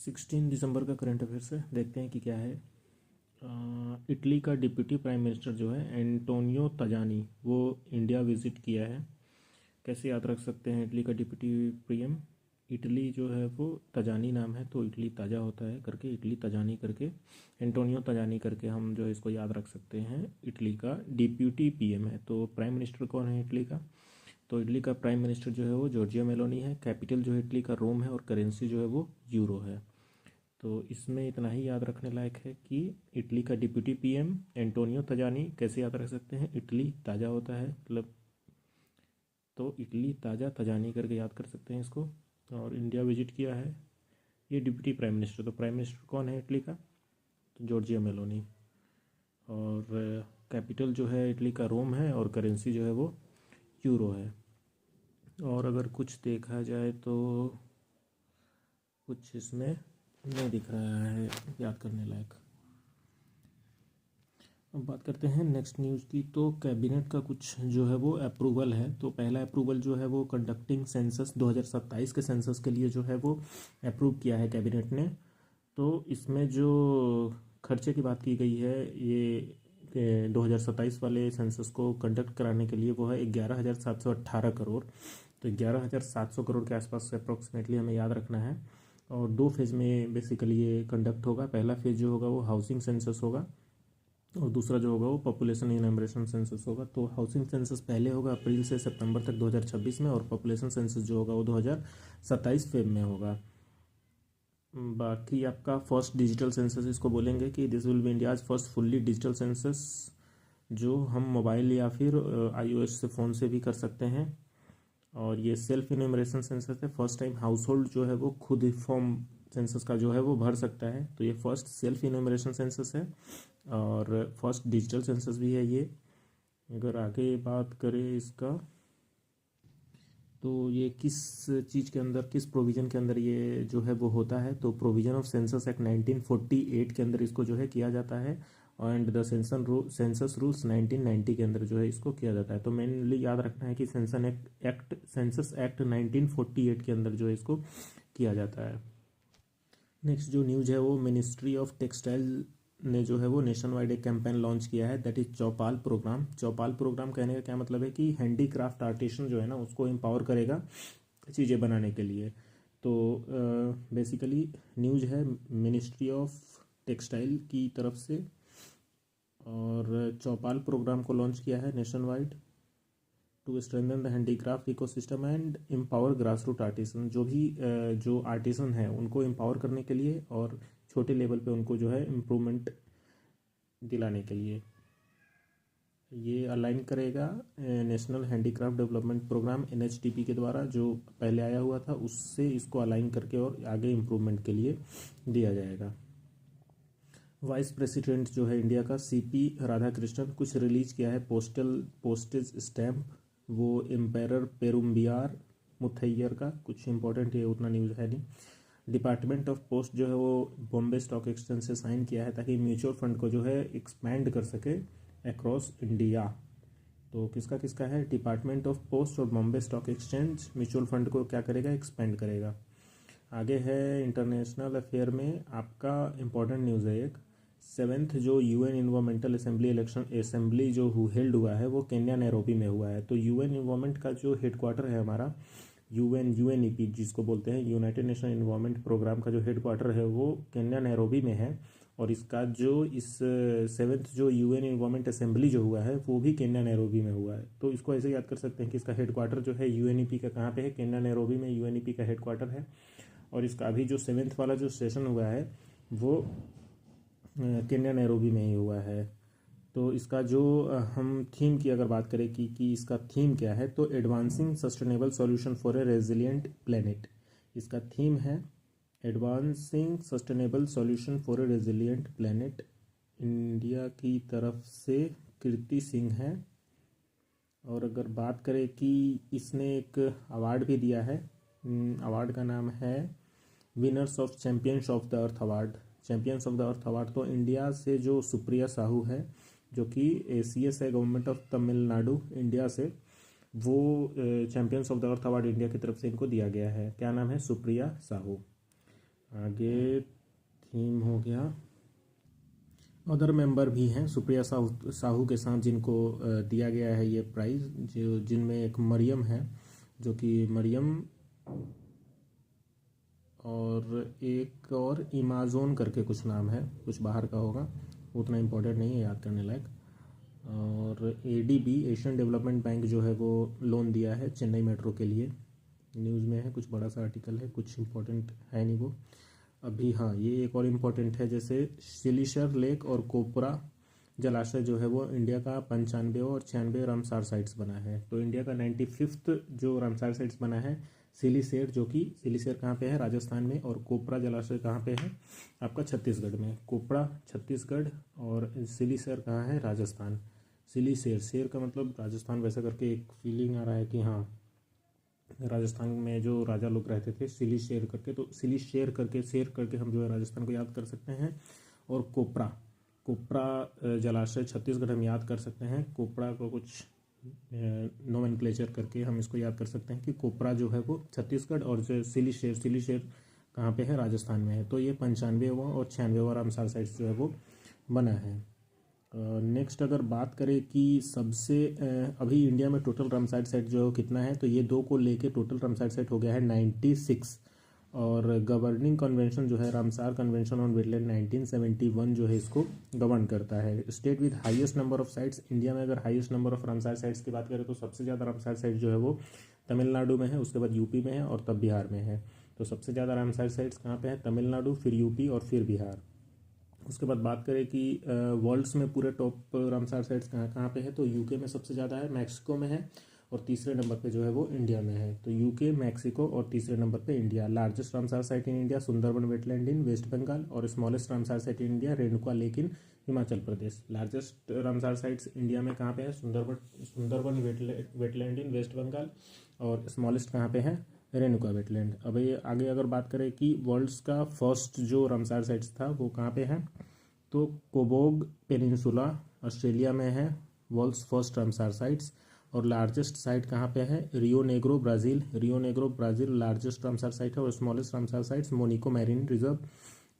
16 दिसंबर का current affairs है, देखते हैं कि क्या है। इटली का डिप्टी प्राइम मिनिस्टर जो है एंटोनियो तजानी, वो इंडिया विज़िट किया है। कैसे याद रख सकते हैं इटली का डिप्टी पीएम? इटली जो है वो तजानी नाम है, तो इटली ताज़ा होता है करके इटली तजानी करके एंटोनियो तजानी करके हम जो है इसको याद रख सकते हैं। इटली का डिप्टी पीएम है। तो प्राइम मिनिस्टर कौन है इटली का? तो इटली का प्राइम मिनिस्टर जो है वो जॉर्जिया मेलोनी है। कैपिटल जो है इटली का रोम है और करेंसी जो है वो यूरो है। तो इसमें इतना ही याद रखने लायक है कि इटली का डिप्टी पीएम एंटोनियो तजानी। कैसे याद रख सकते हैं? इटली ताज़ा होता है मतलब, तो इटली ताज़ा तजानी करके याद कर सकते हैं इसको। और इंडिया विजिट किया है ये डिप्टी प्राइम मिनिस्टर। तो प्राइम मिनिस्टर कौन है इटली का? तो जॉर्जिया मेलोनी। और कैपिटल जो है इटली का रोम है और करेंसी जो है वो यूरो है। और अगर कुछ देखा जाए तो कुछ इसमें नहीं दिख रहा है याद करने लायक। अब बात करते हैं नेक्स्ट न्यूज़ की। तो कैबिनेट का कुछ जो है वो अप्रूवल है। तो पहला अप्रूवल जो है वो कंडक्टिंग सेंसस 2027 के सेंसस के लिए जो है वो अप्रूव किया है कैबिनेट ने। तो इसमें जो खर्चे की बात की गई है ये 2027 वाले सेंसस को कंडक्ट कराने के लिए वो है 11,718 करोड़। तो 11,700 करोड़ के आसपास अप्रोक्सीमेटली हमें याद रखना है। और 2 फेज़ में बेसिकली ये कंडक्ट होगा। पहला फेज़ जो होगा वो हाउसिंग सेंसस होगा और दूसरा जो होगा वो पॉपुलेशन इनम्बरेशन सेंसस होगा। तो हाउसिंग सेंसस पहले होगा अप्रैल से सितंबर तक 2026 में, और पॉपुलेशन सेंसस जो होगा वो 2027 फेब में होगा। बाकी आपका फर्स्ट डिजिटल सेंसस इसको बोलेंगे कि this will be India's first fully digital census, जो हम मोबाइल या फिर iOS से फ़ोन से भी कर सकते हैं। और ये सेल्फ इन्यूमरेशन सेंसस है। फर्स्ट टाइम हाउस होल्ड जो है वो खुद ही फॉर्म सेंसस का जो है वो भर सकता है। तो ये फर्स्ट सेल्फ इन्यूमरेशन सेंसस है और फर्स्ट डिजिटल सेंसस भी है ये। अगर आगे बात करें इसका, तो ये किस चीज़ के अंदर, किस प्रोविज़न के अंदर ये जो है वो होता है? तो प्रोविज़न ऑफ सेंसस एक्ट 1948 के अंदर इसको जो है किया जाता है। एंड द सेंसस रूल्स 1990 के अंदर जो है इसको किया जाता है। तो मेनली याद रखना है कि सेंसस एक्ट 1948 के अंदर जो है इसको किया जाता है। नेक्स्ट जो न्यूज़ है वो मिनिस्ट्री ऑफ टेक्सटाइल ने जो है वो नेशन वाइड एक कैंपेन लॉन्च किया है, that is Chaupal program. Chaupal program कहने का क्या मतलब है कि हैंडीक्राफ्ट आर्टिसन जो है ना उसको एम्पावर करेगा चीज़ें बनाने के लिए। तो बेसिकली न्यूज़ है मिनिस्ट्री ऑफ टेक्सटाइल की तरफ से, और चौपाल प्रोग्राम को लॉन्च किया है nationwide to strengthen the handicraft ecosystem and empower grass root artisan. जो भी जो आर्टिसन है उनको एम्पावर करने के लिए और छोटे लेवल पे उनको जो है इम्प्रूवमेंट दिलाने के लिए ये अलाइन करेगा national handicraft development program NHDP के द्वारा, जो पहले आया हुआ था उससे इसको अलाइन करके और आगे इम्प्रूवमेंट के लिए दिया जाएगा। वाइस प्रेसिडेंट जो है इंडिया का CP राधाकृष्णन कुछ रिलीज किया है पोस्टेज स्टैम्प, वो एम्पायर पेरुम्बियार मुथैयर का। कुछ इंपॉर्टेंट है, उतना न्यूज़ है नहीं। डिपार्टमेंट ऑफ पोस्ट जो है वो बॉम्बे स्टॉक एक्सचेंज से साइन किया है ताकि म्यूचुअल फंड को जो है एक्सपैंड कर सके अक्रॉस इंडिया। तो किसका किसका है? डिपार्टमेंट ऑफ पोस्ट और Bombay stock exchange mutual fund को क्या करेगा? एक्सपेंड करेगा। आगे है इंटरनेशनल अफेयर में आपका इम्पोर्टेंट न्यूज़ है एक। 7th जो UN इन्वायरमेंटल असेंबली जो हेल्ड हुआ है वो केन्या नैरोबी में हुआ है। तो UN इन्वायरमेंट का जो हेडक्वार्टर है हमारा UNEP जिसको बोलते हैं, यूनाइटेड नेशन इन्वायरमेंट प्रोग्राम का जो हेडक्वार्टर है वो केन्या नैरोबी में है। और इसका जो इस 7th जो UN इन्वायरमेंट असेंबली जो हुआ है वो भी केन्या नैरोबी में हुआ है। तो इसको ऐसे याद कर सकते हैं कि इसका हेडक्वार्टर जो है UNEP का कहाँ पे है? केन्या नैरोबी में UNEP का हेडक्वार्टर है। और इसका अभी जो 7th वाला जो सेशन हुआ है वो केन्या नैरोबी में ही हुआ है। तो इसका जो हम थीम की अगर बात करें कि इसका थीम क्या है, तो advancing sustainable solution for a resilient planet. इसका थीम है advancing sustainable solution for a resilient planet. India की तरफ से कीर्ति सिंह है। और अगर बात करें कि इसने एक अवार्ड भी दिया है, अवार्ड का नाम है winners of champions of the earth award. Champions of the earth award तो इंडिया से जो सुप्रिया साहू है जो कि CS है गवर्नमेंट ऑफ तमिलनाडु इंडिया से, वो champions of the earth award India की तरफ से इनको दिया गया है। क्या नाम है? सुप्रिया साहू। आगे थीम हो गया। अदर मेंबर भी हैं सुप्रिया साहू साहू के साथ, जिनको दिया गया है ये प्राइज़, जो जिनमें एक मरियम है, जो कि मरियम, और एक और इमाजोन करके कुछ नाम है, कुछ बाहर का होगा, उतना इम्पोर्टेंट नहीं है याद करने लायक। और एडीबी एशियन डेवलपमेंट बैंक जो है वो लोन दिया है चेन्नई मेट्रो के लिए। न्यूज़ में है, कुछ बड़ा सा आर्टिकल है, कुछ इम्पोर्टेंट है नहीं वो अभी। हाँ, ये एक और इम्पोर्टेंट है, जैसे सिलिशर लेक और कोपरा जलाशय जो है वो इंडिया का 95 और 96 रामसार साइट्स बना है। तो इंडिया का 95th जो रामसार साइट्स बना है सिलीसेर, जो कि सिलीसेर कहाँ पे है, राजस्थान में, और कोपरा जलाशय कहाँ पे है, आपका छत्तीसगढ़ में। कोपरा छत्तीसगढ़ और सिलीसेर कहाँ है, राजस्थान। सिलीसेर, शेर का मतलब राजस्थान, वैसा करके एक फीलिंग आ रहा है कि हाँ राजस्थान में जो राजा लोग रहते थे, सिली शेर करके, तो सिली शेर करके, शेर करके हम जो है राजस्थान को याद कर सकते हैं। और कोपरा, कोपरा जलाशय छत्तीसगढ़ हम याद कर सकते हैं। कोपरा को कुछ नोमेनक्लेचर करके हम इसको याद कर सकते हैं कि कोपरा जो है वो छत्तीसगढ़, और जो सिली शेर कहाँ पे है, राजस्थान में है। तो ये 95वां और 96वां रामसार साइट्स जो है वो बना है। नेक्स्ट अगर बात करें कि सबसे अभी इंडिया में टोटल रामसार साइट जो है वो कितना है, तो ये दो को लेके टोटल रामसार साइट हो गया है 96। और गवर्निंग कन्वेंशन जो है रामसार कन्वेंशन ऑन वेटलैंड 1971 जो है इसको गवर्न करता है। State with highest number of sites, India में अगर highest number of Ramsar sites की बात करें तो सबसे ज़्यादा रामसार साइट जो है वो तमिलनाडु में है, उसके बाद यूपी में है, और तब बिहार में है। तो सबसे ज़्यादा रामसार साइट्स कहाँ पे है, तमिलनाडु, फिर यूपी और फिर बिहार। उसके बाद बात करें कि वर्ल्ड्स में पूरे टॉप रामसार साइट्स कहाँ कहाँ पे है, तो यूके में सबसे ज़्यादा है, मैक्सिको में है, और तीसरे नंबर पे जो है वो इंडिया में है। तो यूके, मैक्सिको और तीसरे नंबर पे India. Largest Ramsar site in India Sundarban wetland in West Bengal, और smallest Ramsar site in India Renuka lake in Himachal Pradesh. Largest Ramsar sites India में कहाँ पे है, सुंदरबन वेटलैंड इन वेस्ट बंगाल, और स्मॉलेस्ट कहाँ पे है, रेणुका वेटलैंड। अब ये आगे अगर बात करें कि वर्ल्ड्स का फर्स्ट जो रामसार साइट्स था वो कहाँ पे है, तो कोबोग पेनिनसुला ऑस्ट्रेलिया में है वर्ल्ड्स फर्स्ट रामसार साइट्स। और लार्जेस्ट साइट कहाँ पे है, Rio Negro Brazil, Rio Negro Brazil largest Ramsar site है। और smallest Ramsar sites Monico marine reserve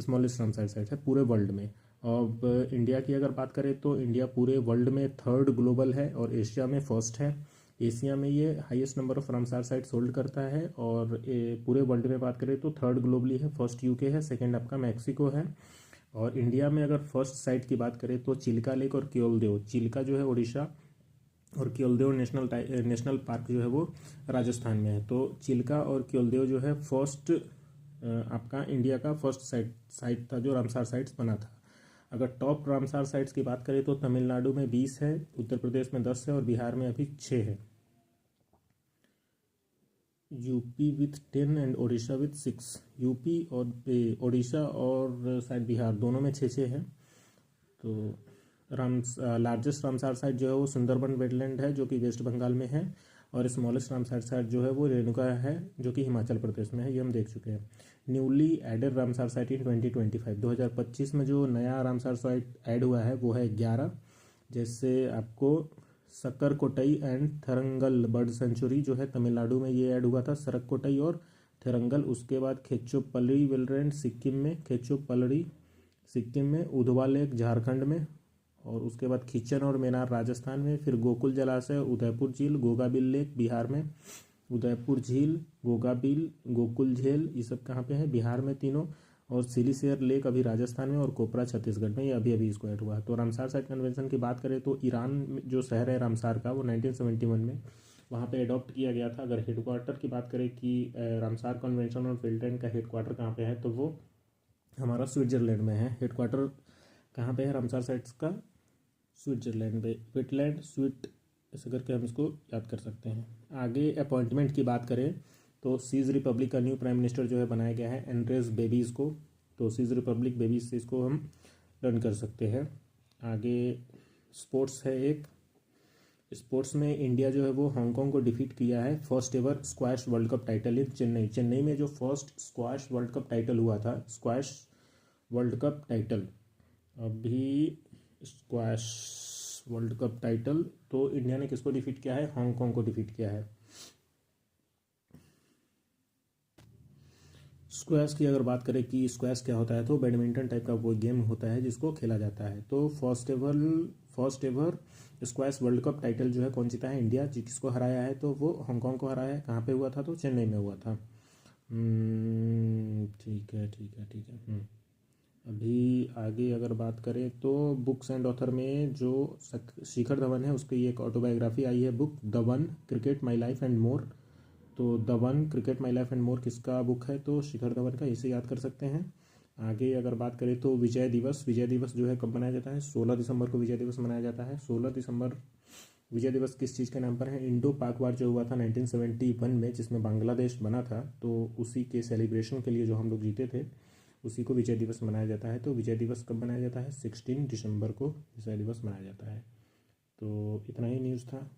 smallest Ramsar site है पूरे वर्ल्ड में। अब इंडिया की अगर बात करें तो इंडिया पूरे वर्ल्ड में थर्ड ग्लोबल है, और एशिया में फर्स्ट है। एशिया में ये highest number of Ramsar sites hold करता है, और पूरे वर्ल्ड में बात करें तो थर्ड ग्लोबली है, फर्स्ट यूके है, सेकंड आपका मैक्सिको है। और इंडिया में अगर फर्स्ट साइट की बात करें तो चिल्का लेक और क्योलदेव। चिल्का जो है उड़ीसा, और क्योलदेव नेशनल पार्क जो है वो राजस्थान में है। तो चिल्का और क्योलदेव जो है फर्स्ट आपका इंडिया का फर्स्ट साइट था जो रामसार साइट्स बना था। अगर टॉप रामसार साइट्स की बात करें तो तमिलनाडु में 20 है, उत्तर प्रदेश में 10 है, और बिहार में अभी 6 है। UP with 10 and Odisha with 6। UP और ओडिशा और शायद बिहार दोनों में 6 है। तो लार्जेस्ट रामसार साइट जो है वो सुंदरबन वेटलैंड है, जो कि वेस्ट बंगाल में है। और स्मॉलेस्ट रामसार साइट जो है वो रेणुका है, जो कि हिमाचल प्रदेश में है, ये हम देख चुके हैं। न्यूली एडेड रामसार साइट इन 2025, 2025 में जो नया रामसार साइट ऐड हुआ है वो है 11। जैसे आपको सक्करकोटई एंड थरंगल बर्ड सेंचुरी जो है तमिलनाडु में ये ऐड हुआ था, सरककोटई और थरंगल। उसके बाद खेच्चोपल्ली विलरेंट सिक्किम में, खेच्चोपल्ली सिक्किम में, उधवा लेक झारखंड में, और उसके बाद खिचन और मेनार राजस्थान में। फिर गोकुल जलाशय, उदयपुर झील, गोगाबिल लेक बिहार में। उदयपुर झील, गोगाबिल, गोकुल झील, ये सब कहाँ पे है, बिहार में तीनों। और सिलीसेयर लेक अभी राजस्थान में, और कोपरा छत्तीसगढ़ में, ये अभी अभी इसको ऐड हुआ है। तो रामसार साइट कन्वेंशन की बात करें तो ईरान में जो शहर है रामसार का वो 1971 में वहाँ पे अडॉप्ट किया गया था। अगर हेडक्वार्टर की बात करें कि रामसार कन्वेंशन और फिल्टन का हेडक्वार्टर कहाँ पे है, तो वो हमारा स्विट्जरलैंड में है। हेडक्वार्टर कहाँ पे है रामसार साइट्स का, स्विट्जरलैंड में। वेटलैंड स्वीट ऐसे करके हम इसको याद कर सकते हैं। आगे अपॉइंटमेंट की बात करें तो सीज रिपब्लिक का न्यू प्राइम मिनिस्टर जो है बनाया गया है एंड्रेस बेबीज़ को। तो सीज रिपब्लिक बेबीज से इसको हम लर्न कर सकते हैं। आगे स्पोर्ट्स है एक, स्पोर्ट्स में इंडिया जो है वो हांगकांग को डिफीट किया है। First ever squash world cup title in Chennai. Chennai में जो first squash world cup title हुआ था, स्क्वैश वर्ल्ड कप टाइटल, अभी स्क्वैश वर्ल्ड कप टाइटल, तो इंडिया ने किसको डिफीट किया है, हांगकांग को डिफीट किया है। स्क्वैश की अगर बात करें कि स्क्वैश क्या होता है, तो बैडमिंटन टाइप का कोई गेम होता है जिसको खेला जाता है। तो first ever squash world cup title जो है कौन जीता है, इंडिया। किसको हराया है, तो वो हांगकांग को हराया है। कहाँ पे हुआ था, तो चेन्नई में हुआ था। ठीक है ठीक है ठीक है। अभी आगे अगर बात करें तो बुक्स एंड ऑथर में जो शिखर धवन है उसकी एक ऑटोबायोग्राफी आई है book, the one cricket my life and more. तो the one cricket my life and more किसका बुक है, तो शिखर धवन का, इसे याद कर सकते हैं। आगे अगर बात करें तो विजय दिवस जो है कब मनाया जाता है, 16 दिसंबर को विजय दिवस मनाया जाता है। 16 दिसंबर विजय दिवस किस चीज़ के नाम पर है, इंडो पाक वार जो हुआ था 1971 में, जिसमें बांग्लादेश बना था, तो उसी के सेलिब्रेशन के लिए जो हम लोग जीते थे, उसी को विजय दिवस मनाया जाता है। तो विजय दिवस कब मनाया जाता है, 16 दिसंबर को विजय दिवस मनाया जाता है। तो इतना ही न्यूज़ था।